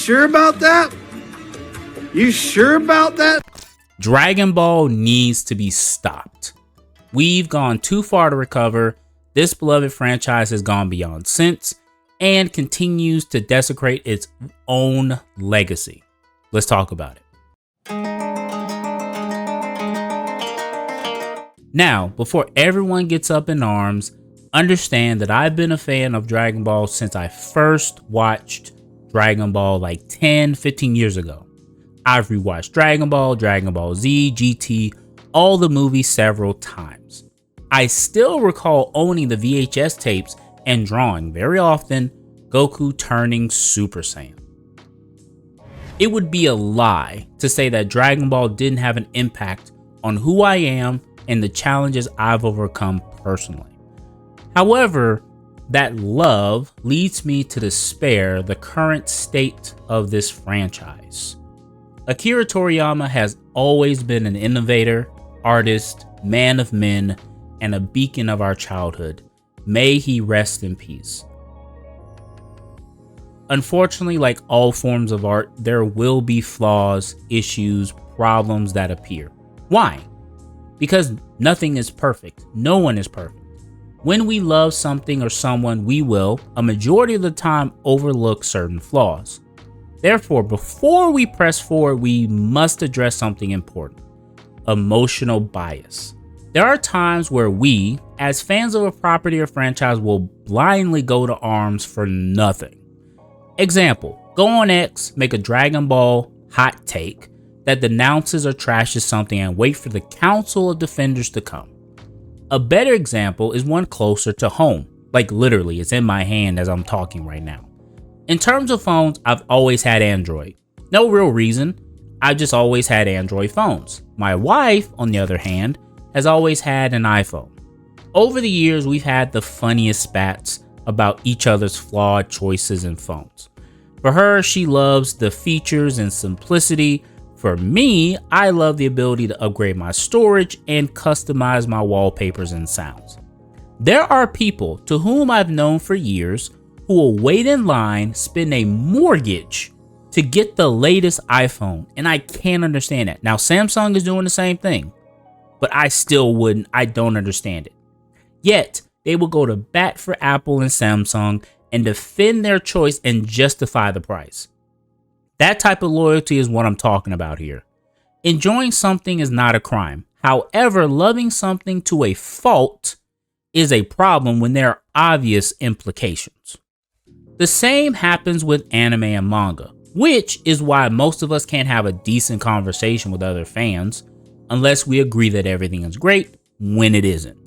sure about that? You sure about that? Dragon Ball needs to be stopped. We've gone too far to recover. This beloved franchise has gone beyond sense and continues to desecrate its own legacy. Let's talk about it. Now, before everyone gets up in arms, understand that I've been a fan of Dragon Ball since I first watched Dragon Ball like 10, 15 years ago. I've rewatched Dragon Ball, Dragon Ball Z, GT, all the movies several times. I still recall owning the VHS tapes and drawing very often Goku turning Super Saiyan. It would be a lie to say that Dragon Ball didn't have an impact on who I am and the challenges I've overcome personally. However, that love leads me to despair the current state of this franchise. Akira Toriyama has always been an innovator, artist, man of men, and a beacon of our childhood. May he rest in peace. Unfortunately, like all forms of art, there will be flaws, issues, problems that appear. Why? Because nothing is perfect. No one is perfect. When we love something or someone, we will, a majority of the time, overlook certain flaws. Therefore, before we press forward, we must address something important: emotional bias. There are times where we, as fans of a property or franchise, will blindly go to arms for nothing. Example, go on X, make a Dragon Ball hot take that denounces or trashes something and wait for the Council of Defenders to come. A better example is one closer to home. Like literally, it's in my hand as I'm talking right now. In terms of phones, I've always had Android. No real reason, I've just always had Android phones. My wife, on the other hand, has always had an iPhone. Over the years, we've had the funniest spats about each other's flawed choices in phones. For her, she loves the features and simplicity. For me, I love the ability to upgrade my storage and customize my wallpapers and sounds. There are people to whom I've known for years who will wait in line, spend a mortgage to get the latest iPhone, and I can't understand that. Now, Samsung is doing the same thing, but I don't understand it. Yet, they will go to bat for Apple and Samsung and defend their choice and justify the price. That type of loyalty is what I'm talking about here. Enjoying something is not a crime. However, loving something to a fault is a problem when there are obvious implications. The same happens with anime and manga, which is why most of us can't have a decent conversation with other fans unless we agree that everything is great when it isn't.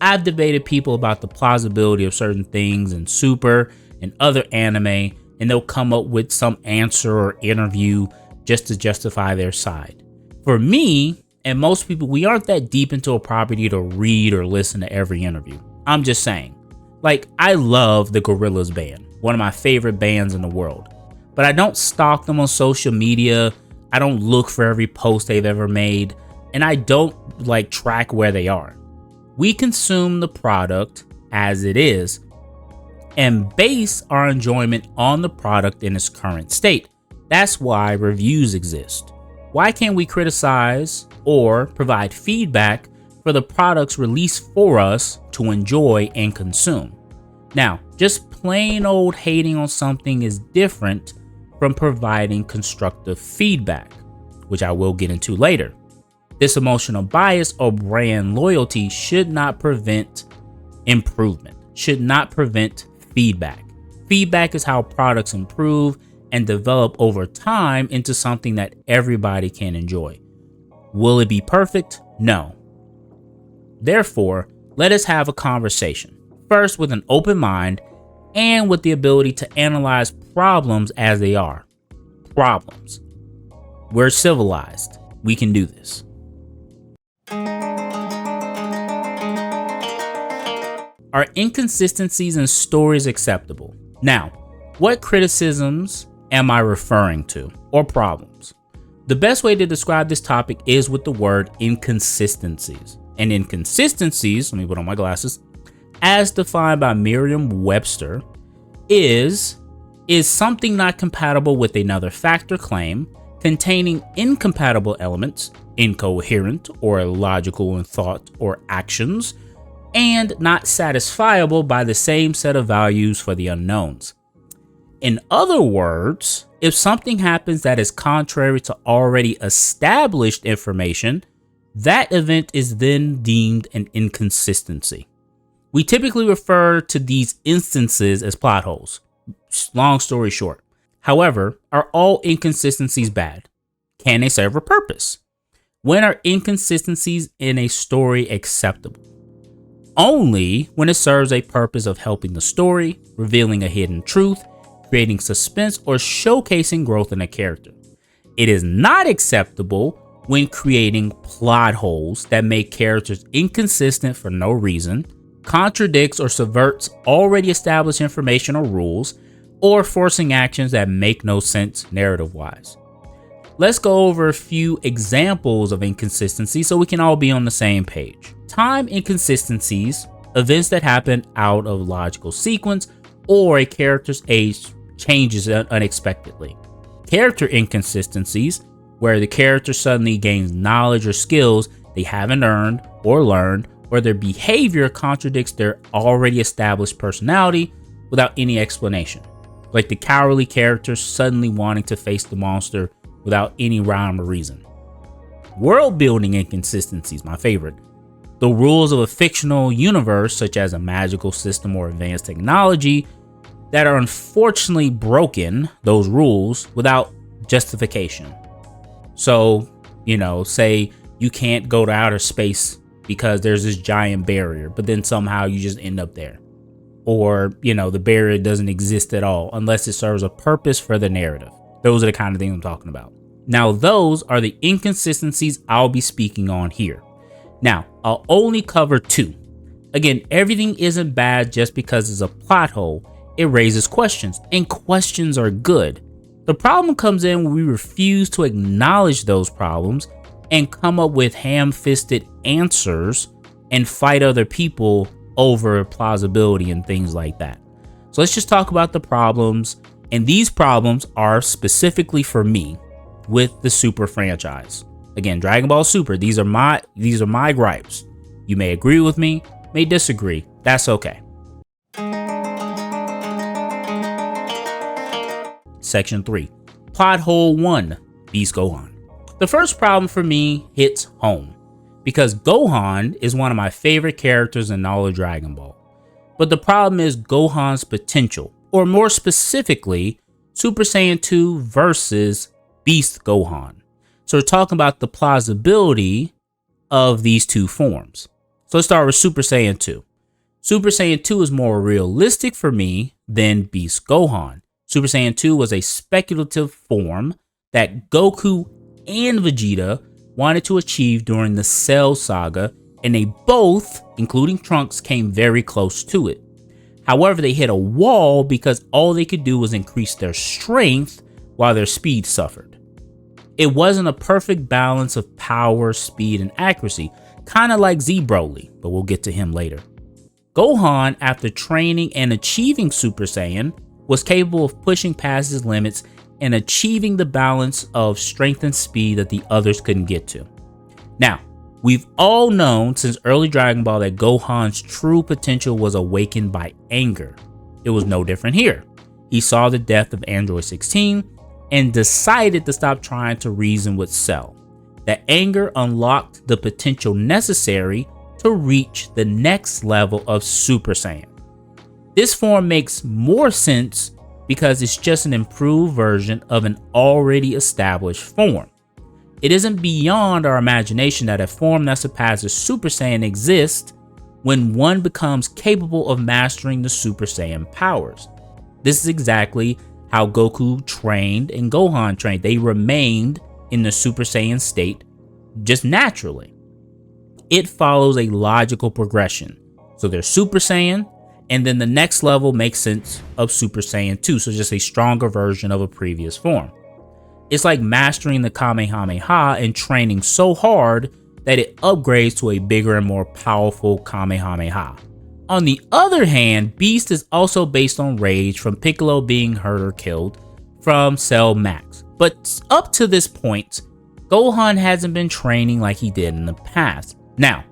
I've debated people about the plausibility of certain things in Super and other anime, and they'll come up with some answer or interview just to justify their side. For me, and most people, we aren't that deep into a property to read or listen to every interview. I'm just saying. Like, I love the Gorillaz band, one of my favorite bands in the world. But I don't stalk them on social media. I don't look for every post they've ever made. And I don't track where they are. We consume the product as it is and base our enjoyment on the product in its current state. That's why reviews exist. Why can't we criticize or provide feedback for the products released for us to enjoy and consume? Now, just plain old hating on something is different from providing constructive feedback, which I will get into later. This emotional bias or brand loyalty should not prevent improvement, should not prevent feedback. Feedback is how products improve and develop over time into something that everybody can enjoy. Will it be perfect? No. Therefore, let us have a conversation, first with an open mind and with the ability to analyze problems as they are. Problems. We're civilized. We can do this. Are inconsistencies in stories acceptable? Now, what criticisms am I referring to, or problems? The best way to describe this topic is with the word inconsistencies. And inconsistencies, let me put on my glasses, as defined by Merriam-Webster, is Is something not compatible with another fact or claim, containing incompatible elements, incoherent or illogical in thought or actions, and not satisfiable by the same set of values for the unknowns. In other words, if something happens that is contrary to already established information, that event is then deemed an inconsistency. We typically refer to these instances as plot holes. Long story short. However, are all inconsistencies bad? Can they serve a purpose? When are inconsistencies in a story acceptable? Only when it serves a purpose of helping the story, revealing a hidden truth, creating suspense, or showcasing growth in a character. It is not acceptable when creating plot holes that make characters inconsistent for no reason, contradicts or subverts already established information or rules, or forcing actions that make no sense narrative-wise. Let's go over a few examples of inconsistency so we can all be on the same page. Time inconsistencies, events that happen out of logical sequence, or a character's age changes unexpectedly. Character inconsistencies, where the character suddenly gains knowledge or skills they haven't earned or learned, or their behavior contradicts their already established personality without any explanation. Like the cowardly character suddenly wanting to face the monster without any rhyme or reason. World building inconsistencies, my favorite. The rules of a fictional universe, such as a magical system or advanced technology, that are unfortunately broken, those rules, without justification. So, say you can't go to outer space because there's this giant barrier, but then somehow you just end up there. Or, the barrier doesn't exist at all unless it serves a purpose for the narrative. Those are the kind of things I'm talking about. Now, those are the inconsistencies I'll be speaking on here. Now, I'll only cover two. Again, everything isn't bad just because it's a plot hole. It raises questions, and questions are good. The problem comes in when we refuse to acknowledge those problems and come up with ham-fisted answers and fight other people over plausibility and things like that. So let's just talk about the problems, and these problems are specifically for me with the Super franchise. Again, Dragon Ball Super, these are my gripes. You may agree with me, may disagree. That's okay. Section 3. Plot hole 1. Beast Gohan. The first problem for me hits home, because Gohan is one of my favorite characters in all of Dragon Ball. But the problem is Gohan's potential, or more specifically, Super Saiyan 2 versus Beast Gohan. So we're talking about the plausibility of these two forms. So let's start with Super Saiyan 2. Super Saiyan 2 is more realistic for me than Beast Gohan. Super Saiyan 2 was a speculative form that Goku and Vegeta wanted to achieve during the Cell Saga, and they both, including Trunks, came very close to it. However, they hit a wall because all they could do was increase their strength while their speed suffered. It wasn't a perfect balance of power, speed, and accuracy, kind of like Z Broly, but we'll get to him later. Gohan, after training and achieving Super Saiyan, was capable of pushing past his limits and achieving the balance of strength and speed that the others couldn't get to. Now, we've all known since early Dragon Ball that Gohan's true potential was awakened by anger. It was no different here. He saw the death of Android 16 and decided to stop trying to reason with Cell. That anger unlocked the potential necessary to reach the next level of Super Saiyan. This form makes more sense because it's just an improved version of an already established form. It isn't beyond our imagination that a form that surpasses Super Saiyan exists when one becomes capable of mastering the Super Saiyan powers. This is exactly how Goku trained and Gohan trained. They remained in the Super Saiyan state just naturally. It follows a logical progression. So they're Super Saiyan, and then the next level makes sense of Super Saiyan 2, so just a stronger version of a previous form. It's like mastering the Kamehameha and training so hard that it upgrades to a bigger and more powerful Kamehameha. On the other hand, Beast is also based on rage from Piccolo being hurt or killed from Cell Max. But up to this point, Gohan hasn't been training like he did in the past. Now,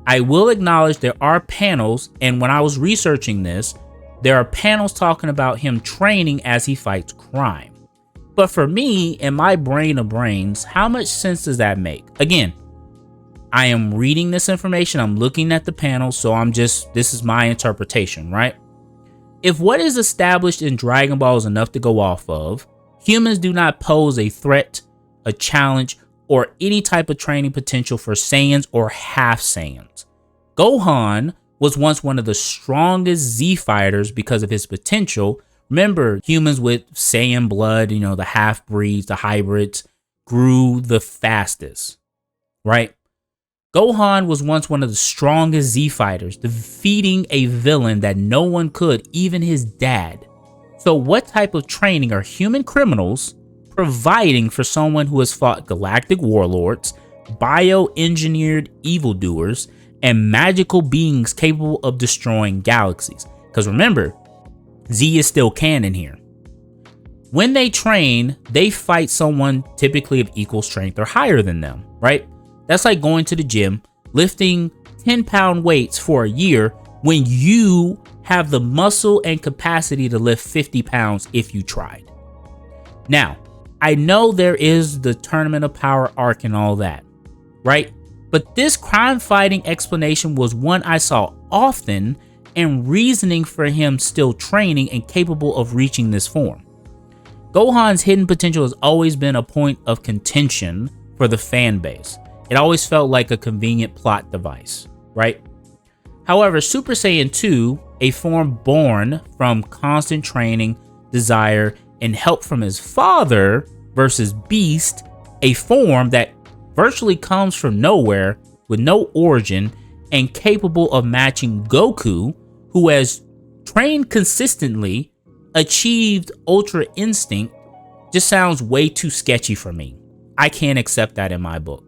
I will acknowledge there are panels, and when I was researching this, there are panels talking about him training as he fights crime. But for me, in my brain of brains, how much sense does that make? Again, I am reading this information, I'm looking at the panel, so this is my interpretation, right? If what is established in Dragon Ball is enough to go off of, humans do not pose a threat, a challenge, or any type of training potential for Saiyans or half Saiyans. Gohan was once one of the strongest Z fighters because of his potential. Remember, humans with Saiyan blood, the half-breeds, the hybrids, grew the fastest, right? Gohan was once one of the strongest Z fighters, defeating a villain that no one could, even his dad. So what type of training are human criminals providing for someone who has fought galactic warlords, bioengineered evildoers, and magical beings capable of destroying galaxies? Because remember, Z is still canon here. When they train, they fight someone typically of equal strength or higher than them, right? That's like going to the gym, lifting 10-pound weights for a year when you have the muscle and capacity to lift 50 pounds if you tried. Now, I know there is the Tournament of Power arc and all that, right? But this crime fighting explanation was one I saw often, and reasoning for him still training and capable of reaching this form. Gohan's hidden potential has always been a point of contention for the fan base. It always felt like a convenient plot device, right? However, Super Saiyan 2, a form born from constant training, desire, and help from his father, versus Beast, a form that virtually comes from nowhere with no origin and capable of matching Goku, who has trained consistently, achieved Ultra Instinct, just sounds way too sketchy for me. I can't accept that in my book.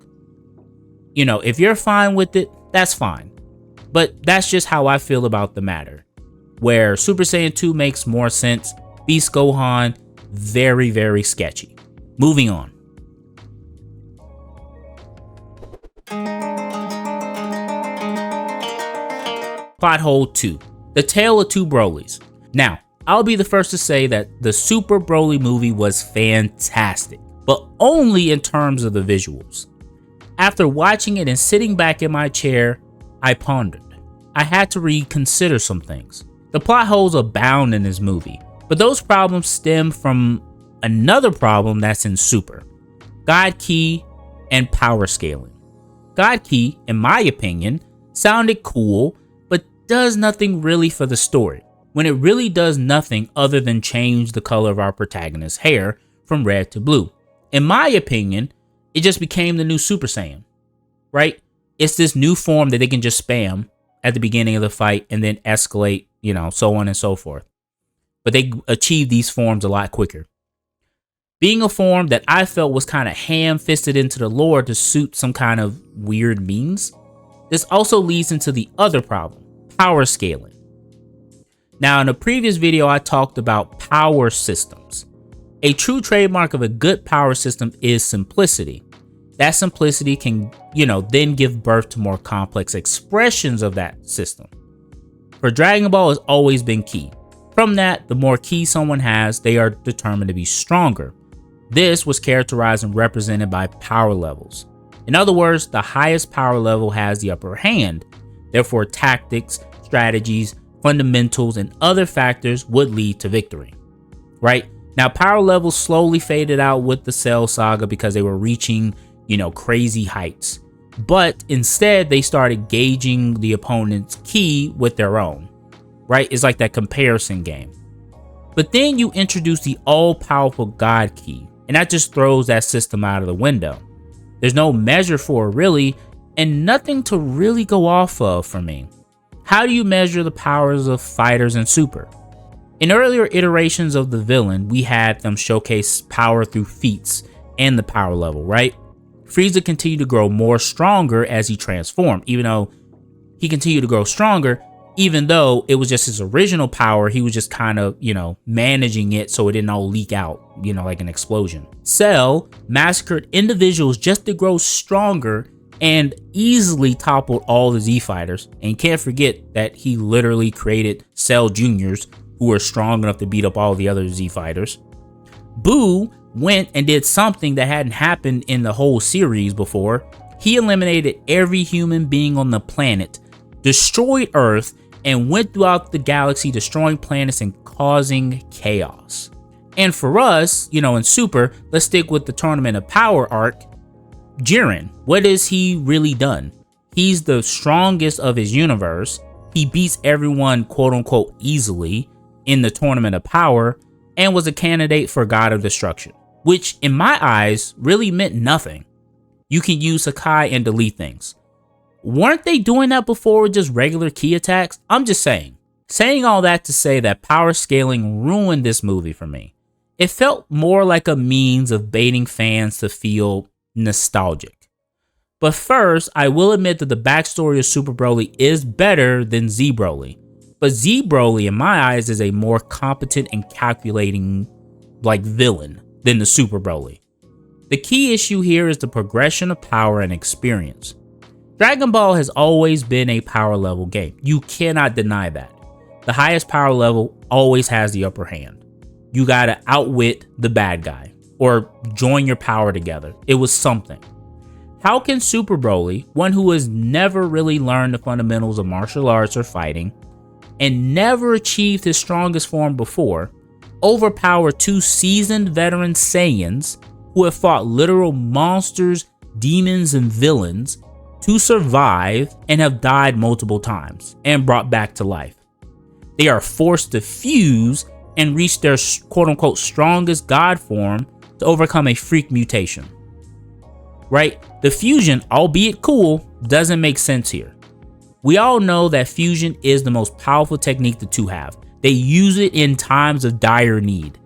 If you're fine with it, that's fine. But that's just how I feel about the matter. Where Super Saiyan 2 makes more sense, Beast Gohan, very, very sketchy. Moving on. Plot hole 2. The Tale of Two Brolys. Now, I'll be the first to say that the Super Broly movie was fantastic, but only in terms of the visuals. After watching it and sitting back in my chair, I pondered. I had to reconsider some things. The plot holes abound in this movie, but those problems stem from another problem that's in Super: God Ki and power scaling. God Ki, in my opinion, sounded cool, but does nothing really for the story, when it really does nothing other than change the color of our protagonist's hair from red to blue. In my opinion, it just became the new Super Saiyan, right? It's this new form that they can just spam at the beginning of the fight and then escalate, so on and so forth. But they achieve these forms a lot quicker. Being a form that I felt was kind of ham-fisted into the lore to suit some kind of weird means, this also leads into the other problem: power scaling. Now, in a previous video, I talked about power systems. A true trademark of a good power system is simplicity. That simplicity can, then give birth to more complex expressions of that system. For Dragon Ball, has always been ki. From that, the more ki someone has, they are determined to be stronger. This was characterized and represented by power levels. In other words, the highest power level has the upper hand. Therefore, tactics, strategies, fundamentals, and other factors would lead to victory, right? Now, power levels slowly faded out with the Cell Saga because they were reaching, crazy heights. But instead, they started gauging the opponent's ki with their own, right? It's like that comparison game. But then you introduce the all-powerful God Ki, and that just throws that system out of the window. There's no measure for it really, and nothing to really go off of for me. How do you measure the powers of fighters in Super? In earlier iterations of the villain, we had them showcase power through feats and the power level, right? Frieza continued to grow more stronger as he transformed. Even though he continued to grow stronger, even though it was just his original power, he was just kind of, you know, managing it so it didn't all leak out, you know, like an explosion. Cell massacred individuals just to grow stronger and easily toppled all the Z fighters. And you can't forget that he literally created Cell Juniors, who were strong enough to beat up all the other Z fighters. Boo went and did something that hadn't happened in the whole series before. He eliminated every human being on the planet, destroyed Earth, and went throughout the galaxy destroying planets and causing chaos. And for us, you know, in Super, let's stick with the Tournament of Power arc. Jiren, what has he really done? He's the strongest of his universe. He beats everyone, quote unquote, easily in the Tournament of Power and was a candidate for God of Destruction, which in my eyes really meant nothing. You can use Sakai and delete things. Weren't they doing that before with just regular key attacks? I'm just saying. Saying all that to say that power scaling ruined this movie for me. It felt more like a means of baiting fans to feel nostalgic. But first, I will admit that the backstory of Super Broly is better than Z Broly. But Z Broly, in my eyes, is a more competent and calculating, like, villain than the Super Broly. The key issue here is the progression of power and experience. Dragon Ball has always been a power level game. You cannot deny that. The highest power level always has the upper hand. You gotta outwit the bad guy or join your power together. It was something. How can Super Broly, one who has never really learned the fundamentals of martial arts or fighting and never achieved his strongest form before, overpower two seasoned veteran Saiyans who have fought literal monsters, demons, and villains to survive and have died multiple times and brought back to life? They are forced to fuse and reach their quote-unquote strongest god form to overcome a freak mutation. Right? The fusion, albeit cool, doesn't make sense here. We all know that fusion is the most powerful technique the two have. They use it in times of dire need.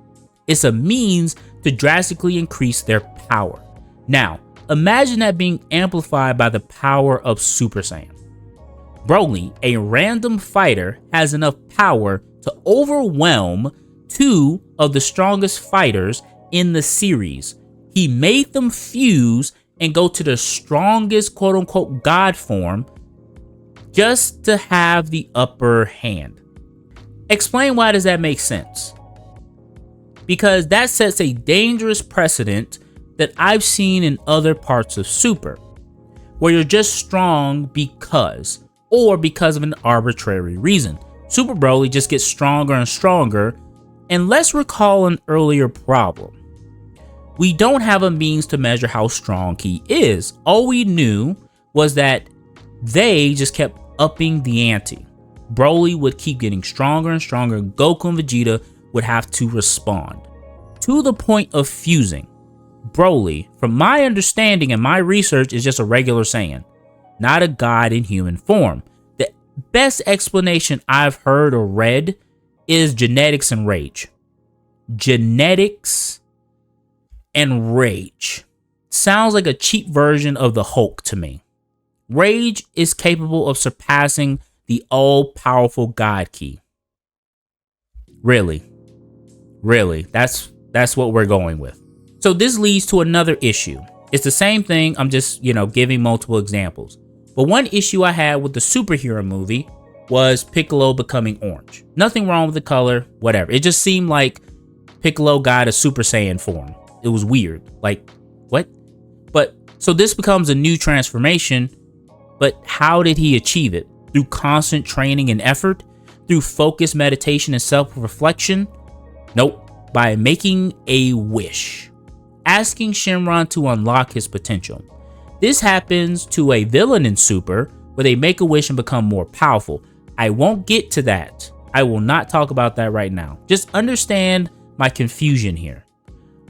It's a means to drastically increase their power. Now, imagine that being amplified by the power of Super Saiyan. Broly, a random fighter, has enough power to overwhelm two of the strongest fighters in the series. He made them fuse and go to the strongest quote-unquote god form just to have the upper hand. Explain why does that make sense? Because that sets a dangerous precedent that I've seen in other parts of Super, where you're just strong because, or because of an arbitrary reason. Super Broly just gets stronger and stronger, and let's recall an earlier problem. We don't have a means to measure how strong he is. All we knew was that they just kept upping the ante. Broly would keep getting stronger and stronger. Goku and Vegeta would have to respond. To the point of fusing, Broly, from my understanding and my research, is just a regular Saiyan, not a god in human form. The best explanation I've heard or read is genetics and rage. Genetics and rage. Sounds like a cheap version of the Hulk to me. Rage is capable of surpassing the all-powerful God Key. Really, that's what we're going with. So this leads to another issue. It's the same thing, I'm just, giving multiple examples. But one issue I had with the superhero movie was Piccolo becoming orange. Nothing wrong with the color, whatever. It just seemed like Piccolo got a Super Saiyan form. It was weird. Like, what? But, so this becomes a new transformation, but how did he achieve it? Through constant training and effort? Through focused meditation and self-reflection? Nope. By making a wish. Asking Shenron to unlock his potential. This happens to a villain in Super, where they make a wish and become more powerful. I won't get to that. I will not talk about that right now. Just understand my confusion here.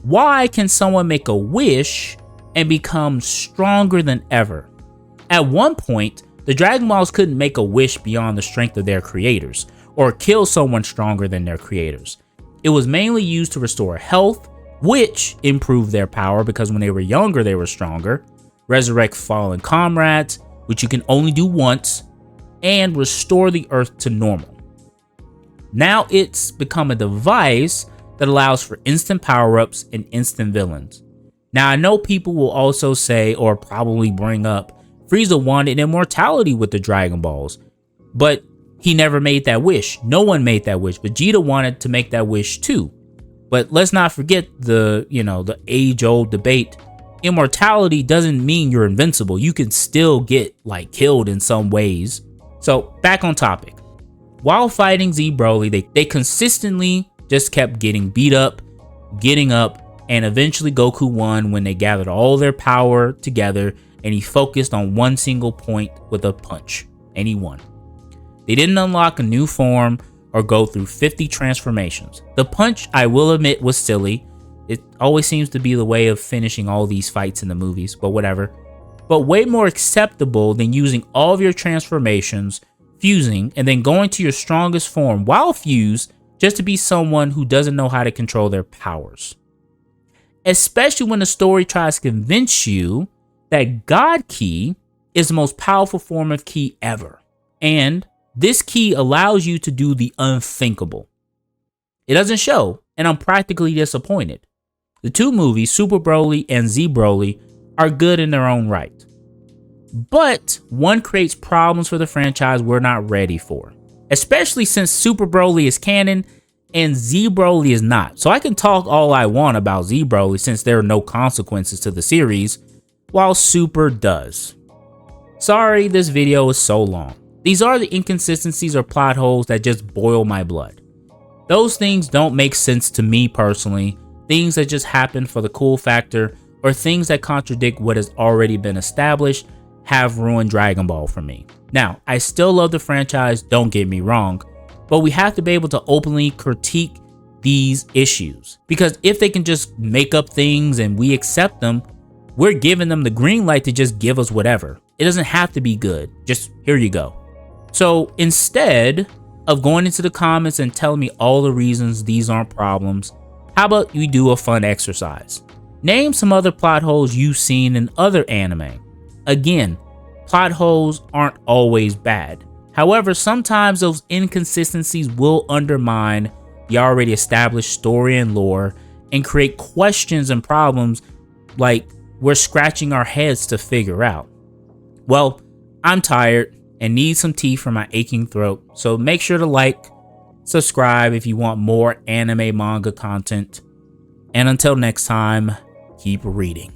Why can someone make a wish and become stronger than ever? At one point, the Dragon Balls couldn't make a wish beyond the strength of their creators, or kill someone stronger than their creators. It was mainly used to restore health, which improved their power because when they were younger they were stronger, resurrect fallen comrades, which you can only do once, and restore the Earth to normal. Now it's become a device that allows for instant power-ups and instant villains. Now I know people will also say, or probably bring up, Frieza wanted immortality with the Dragon Balls, but he never made that wish. No one made that wish. Vegeta wanted to make that wish too. But let's not forget the age-old debate. Immortality doesn't mean you're invincible. You can still get like killed in some ways. So back on topic. While fighting Z Broly, they consistently just kept getting beat up, getting up, and eventually Goku won when they gathered all their power together and he focused on one single point with a punch, and he won. They didn't unlock a new form or go through 50 transformations. The punch, I will admit, was silly. It always seems to be the way of finishing all these fights in the movies, but whatever. But way more acceptable than using all of your transformations, fusing, and then going to your strongest form while fused just to be someone who doesn't know how to control their powers. Especially when the story tries to convince you that God Ki is the most powerful form of Ki ever. And this Ki allows you to do the unthinkable. It doesn't show, and I'm practically disappointed. The two movies, Super Broly and Z Broly, are good in their own right. But one creates problems for the franchise we're not ready for. Especially since Super Broly is canon and Z Broly is not. So I can talk all I want about Z Broly since there are no consequences to the series, while Super does. Sorry this video is so long. These are the inconsistencies or plot holes that just boil my blood. Those things don't make sense to me personally, things that just happen for the cool factor, or things that contradict what has already been established have ruined Dragon Ball for me. Now, I still love the franchise, don't get me wrong, but we have to be able to openly critique these issues. Because if they can just make up things and we accept them, we're giving them the green light to just give us whatever. It doesn't have to be good, just here you go. So instead of going into the comments and telling me all the reasons these aren't problems, how about you do a fun exercise? Name some other plot holes you've seen in other anime. Again, plot holes aren't always bad. However, sometimes those inconsistencies will undermine the already established story and lore and create questions and problems like we're scratching our heads to figure out. Well, I'm tired and need some tea for my aching throat, so make sure to like, subscribe if you want more anime manga content, and until next time, keep reading.